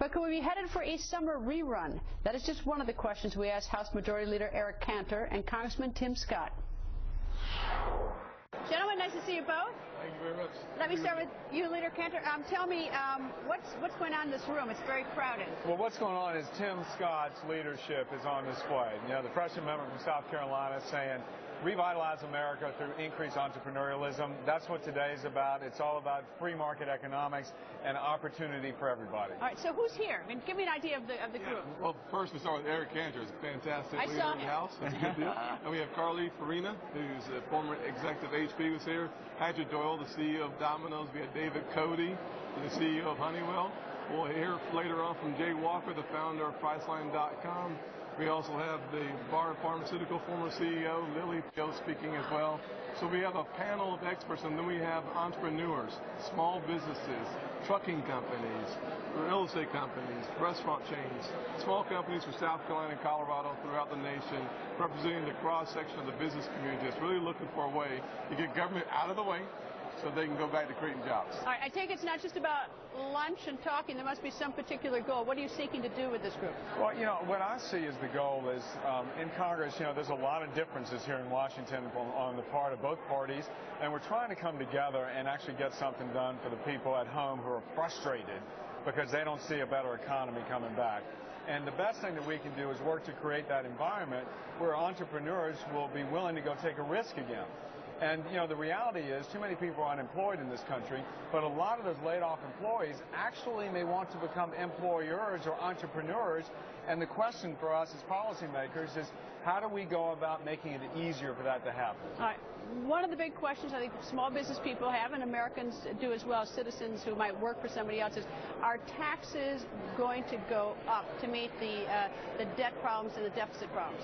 But could we be headed for a summer rerun? That is just one of the questions we asked House Majority Leader Eric Cantor and Congressman Tim Scott. Gentlemen, nice to see you both. Thank you very much. Let me start with you, Leader Cantor. Tell me, what's going on in this room? It's very crowded. Well, what's going on is Tim Scott's leadership is on display. You know, the freshman member from South Carolina saying, revitalize America through increased entrepreneurialism. That's what today is about. It's all about free market economics and opportunity for everybody. All right, so who's here? I mean, give me an idea of the group. Well, first we start with Eric Cantor. He's a fantastic leader in the House. That's a good deal. And we have Carly Farina, who's a former executive HP, was here. Patrick Doyle, the CEO of Domino's. We have David Cody, the CEO of Honeywell. We'll hear later on from Jay Walker, the founder of Priceline.com. We also have the Bard Pharmaceutical former CEO, Lily Pio, speaking as well. So we have a panel of experts, and then we have entrepreneurs, small businesses, trucking companies, real estate companies, restaurant chains, small companies from South Carolina and Colorado throughout the nation, representing the cross-section of the business community. It's really looking for a way to get government out of the way so they can go back to creating jobs. All right, I take it's not just about lunch and talking. There must be some particular goal. What are you seeking to do with this group? Well, you know, what I see as the goal is in Congress, you know, there's a lot of differences here in Washington on the part of both parties, and we're trying to come together and actually get something done for the people at home who are frustrated because they don't see a better economy coming back. And the best thing that we can do is work to create that environment where entrepreneurs will be willing to go take a risk again. And, you know, the reality is too many people are unemployed in this country, but a lot of those laid-off employees actually may want to become employers or entrepreneurs. And the question for us as policymakers is, how do we go about making it easier for that to happen? All right. One of the big questions I think small business people have, and Americans do as well, citizens who might work for somebody else, is, are taxes going to go up to meet the debt problems and the deficit problems?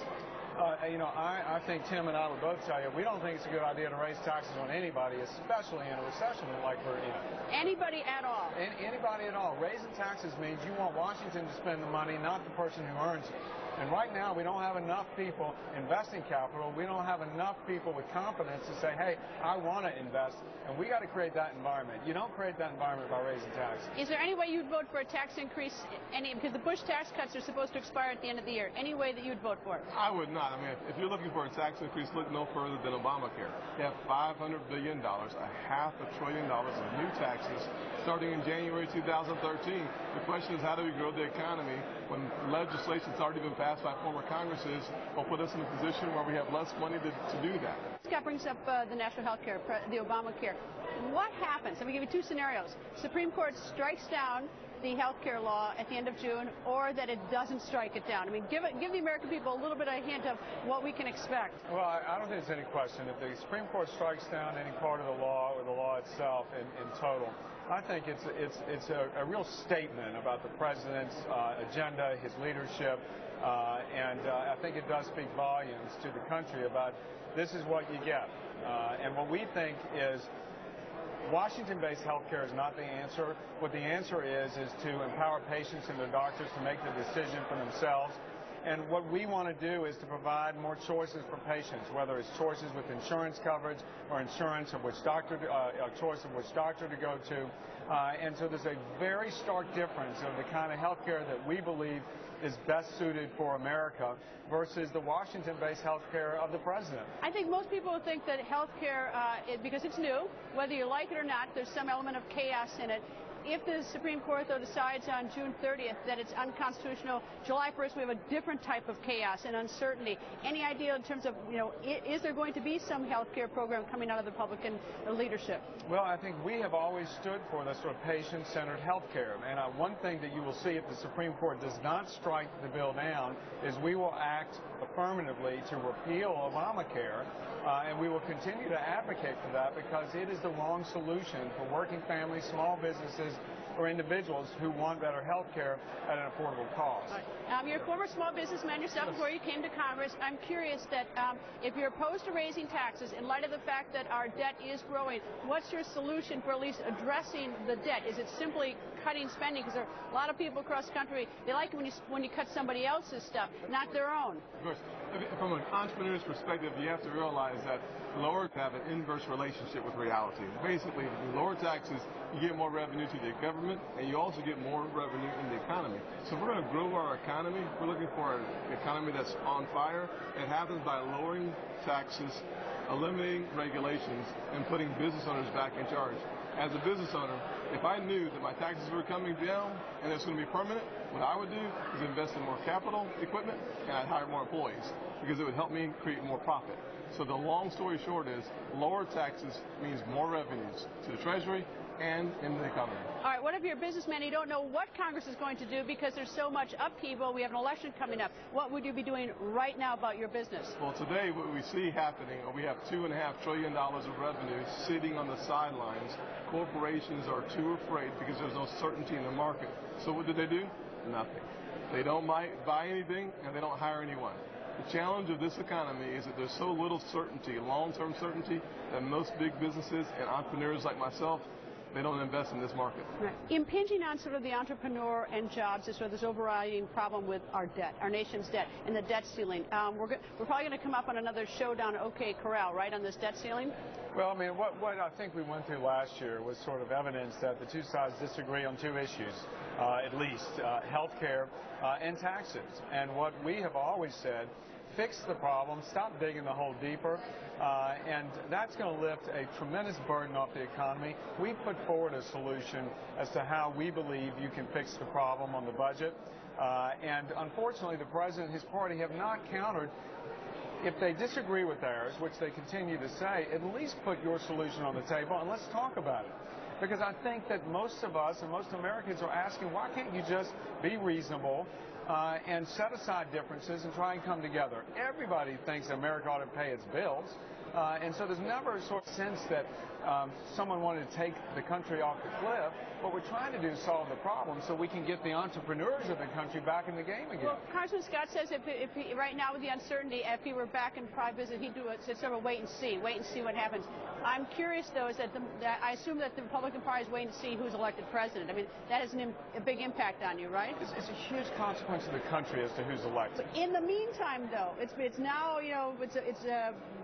You know, I think Tim and I would both tell you, we don't think it's a good idea to raise taxes on anybody, especially in a recession like we're in. Anybody at all? Anybody at all. Raising taxes means you want Washington to spend the money, not the person who earns it. And right now, we don't have enough people investing capital. We don't have enough people with confidence to say, hey, I want to invest. And we got to create that environment. You don't create that environment by raising taxes. Is there any way you'd vote for a tax increase? Because the Bush tax cuts are supposed to expire at the end of the year. Any way that you'd vote for it? I would not. I mean, if you're looking for a tax increase, look no further than Obamacare. They have $500 billion, $500 billion in new taxes starting in January 2013. The question is, how do we grow the economy when legislation's already been passed by former Congresses will put us in a position where we have less money to do that? Scott brings up the national health care, the Obamacare. What happens? I'm going to give you two scenarios. Supreme Court strikes down the health care law at the end of June, or that it doesn't strike it down. I mean, give the American people a little bit of a hint of what we can expect. Well, I don't think there's any question. If the Supreme Court strikes down any part of the law or the law itself in total, I think it's a real statement about the president's agenda, his leadership, and I think it does speak volumes to the country about this is what you get. And what we think is Washington-based health care is not the answer. What the answer is to empower patients and their doctors to make the decision for themselves. And what we want to do is to provide more choices for patients, whether it's choices with insurance coverage or insurance of which doctor, choice of which doctor to go to. And so there's a very stark difference of the kind of health care that we believe is best suited for America versus the Washington-based health care of the president. I think most people think that health care, because it's new, whether you like it or not, there's some element of chaos in it. If the Supreme Court, though, decides on June 30th that it's unconstitutional, July 1st we have a different type of chaos and uncertainty. Any idea in terms of, you know, is there going to be some health care program coming out of the Republican leadership? Well, I think we have always stood for this sort of patient-centered health care. And one thing that you will see if the Supreme Court does not strike the bill down is we will act affirmatively to repeal Obamacare, and we will continue to advocate for that because it is the wrong solution for working families, small businesses, or individuals who want better health care at an affordable cost. You're a former small businessman yourself before you came to Congress. I'm curious that if you're opposed to raising taxes, in light of the fact that our debt is growing, what's your solution for at least addressing the debt? Is it simply cutting spending? Because there are a lot of people across the country, they like it when you cut somebody else's stuff, not their own. Of course. From an entrepreneur's perspective, you have to realize that lower have an inverse relationship with reality. Basically, if you lower taxes, you get more revenue to the government. employment, and you also get more revenue in the economy. So if we're going to grow our economy, we're looking for an economy that's on fire. It happens by lowering taxes, eliminating regulations, and putting business owners back in charge. As a business owner, if I knew that my taxes were coming down and it's going to be permanent, what I would do is invest in more capital equipment, and I'd hire more employees because it would help me create more profit. So the long story short is lower taxes means more revenues to the Treasury and in the economy. All right, what if you're a businessman and you don't know what Congress is going to do because there's so much upheaval, we have an election coming up. What would you be doing right now about your business? Well, today what we see happening, we have $2.5 trillion of revenue sitting on the sidelines. Corporations are too afraid because there's no certainty in the market. So what do? Nothing. They don't buy anything and they don't hire anyone. The challenge of this economy is that there's so little certainty, long-term certainty, that most big businesses and entrepreneurs like myself, they don't invest in this market. Right. Impinging on sort of the entrepreneur and jobs is sort of this overriding problem with our debt, our nation's debt, and the debt ceiling. We're probably going to come up on another showdown at OK Corral, right, on this debt ceiling? Well, I mean, what I think we went through last year was sort of evidence that the two sides disagree on two issues, at least, health care and taxes. And what we have always said, fix the problem, stop digging the hole deeper, and that's going to lift a tremendous burden off the economy. We put forward a solution as to how we believe you can fix the problem on the budget, and unfortunately the President and his party have not countered. If they disagree with ours, which they continue to say, at least put your solution on the table and let's talk about it. Because I think that most of us and most Americans are asking, why can't you just be reasonable and set aside differences and try and come together? Everybody thinks America ought to pay its bills. And so there's never a sort of sense that someone wanted to take the country off the cliff. What we're trying to do is solve the problem so we can get the entrepreneurs of the country back in the game again. Well, Congressman Scott says if he, right now with the uncertainty, if he were back in private business, he'd do a sort of wait and see what happens. I'm curious, though, is that I assume that the Republican Party is waiting to see who's elected president. I mean, that has a big impact on you, right? It's a huge consequence to the country as to who's elected. But in the meantime, though, it's now, you know,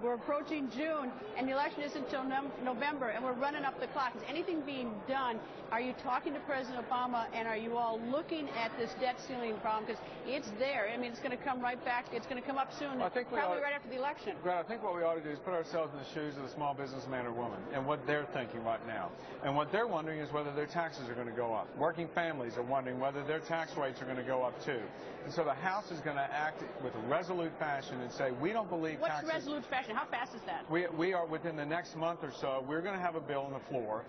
we're approaching June, and the election isn't until November, and we're running up the clock. Is anything being done? Are you talking to President Obama, and are you all looking at this debt ceiling problem? Because it's there. I mean, it's going to come right back. It's going to come up soon, probably right after the election. Greta, I think what we ought to do is put ourselves in the shoes of the small businessman or woman and what they're thinking right now. And what they're wondering is whether their taxes are going to go up. Working families are wondering whether their tax rates are going to go up, too. And so the House is going to act with resolute fashion and say, we don't believe What's taxes... resolute fashion? How fast is that? We are, within the next month or so, we're going to have a bill on the floor,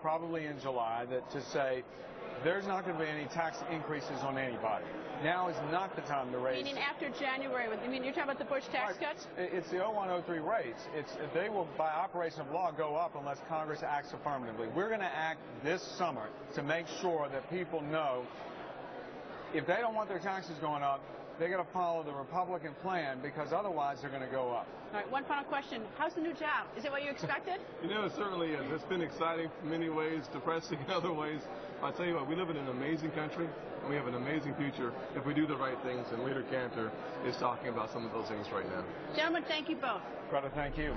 probably in July, that to say there's not going to be any tax increases on anybody. Now is not the time to raise... Meaning after January. I mean, you're talking about the Bush tax cuts? It's the 0103 rates. They will, by operation of law, go up unless Congress acts affirmatively. We're going to act this summer to make sure that people know if they don't want their taxes going up, they're going to follow the Republican plan, because otherwise they're going to go up. All right, one final question. How's the new job? Is it what you expected? You know, it certainly is. It's been exciting in many ways, depressing in other ways. I'll tell you what, we live in an amazing country, and we have an amazing future if we do the right things, and Leader Cantor is talking about some of those things right now. Gentlemen, thank you both. Greta, thank you.